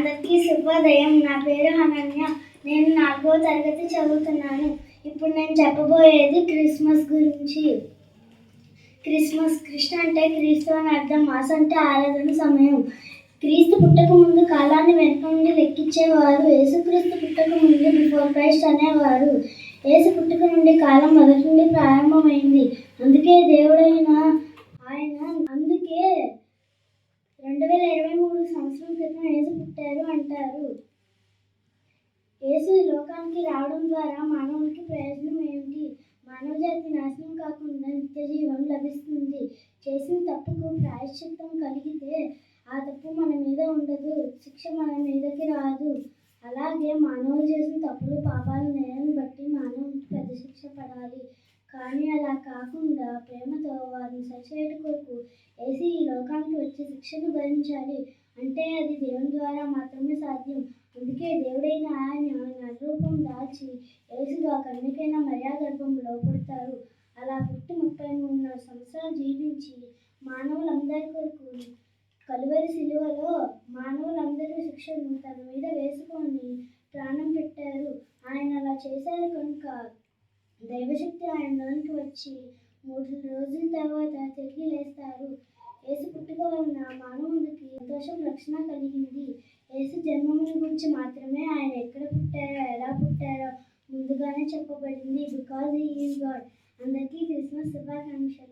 అందరికీ శుభోదయం. నా పేరు అనన్య. నేను 4వ తరగతి చదువుతున్నాను. ఇప్పుడు నేను చెప్పబోయేది క్రిస్మస్ గురించి. క్రిస్మస్, కృష్ణ అంటే క్రీస్తు అని అర్థం. మాస అంటే ఆరాధన సమయం. క్రీస్తు పుట్టక ముందు కాలాన్ని వెనుక నుండి లెక్కించేవారు. యేసుక్రీస్తు పుట్టక ముందు బిఫోర్ క్రైస్ట్ అనేవారు. యేసు పుట్టక నుండి కాలం మొదటి నుండి ప్రారంభమైంది. అందుకే దేవుడైన ఆయన 2023 సంవత్సరం క్రితం యేసు పుట్టారు అంటారు. యేసు ఈ లోకానికి రావడం ద్వారా మానవునికి ప్రయోజనం ఏమిటి? మానవ జాతి నాశనం కాకుండా నిత్య జీవం లభిస్తుంది. చేసిన తప్పుకు ప్రాయశ్చిత్తం కలిగితే ఆ తప్పు మన మీద ఉండదు, శిక్ష మన మీదకి రాదు. అలాగే మానవులు చేసిన తప్పులు, పాపాల నేరాన్ని బట్టి మానవునికి పెద్ద శిక్ష పడాలి. కానీ అలా కాకుండా ప్రేమతో వారిని సరిచేయడం కొరకు యేసు ఈ లోకానికి వచ్చి శిక్షను భరించాలి. అంటే అది దేవుని ద్వారా మాత్రమే సాధ్యం. అందుకే దేవుడైన ఆయన నరరూపం దాల్చి యేసుగా కన్యకైన మరియ గర్భంలో పుడతారు. అలా పుట్టి 33 సంవత్సరాలు జీవించి మానవులందరి కొరకు కలువరి శిలువలో మానవులందరి శిక్షను తన మీద వేసుకొని ప్రాణం పెట్టారు. ఆయన అలా చేశారు కనుక దైవశక్తి ఆయనలోనికి వచ్చి 3 రోజుల తర్వాత తిరిగి లేస్తారు. యేసు పుట్టుక వలన మానవునికి సంతోషం, రక్షణ కలిగింది. యేసు జన్మముని గురించి మాత్రమే ఆయన ఎక్కడ పుట్టారో, ఎలా పుట్టారో ముందుగానే చెప్పబడింది. Because he is God. అందరికీ క్రిస్మస్ శుభాకాంక్షలు.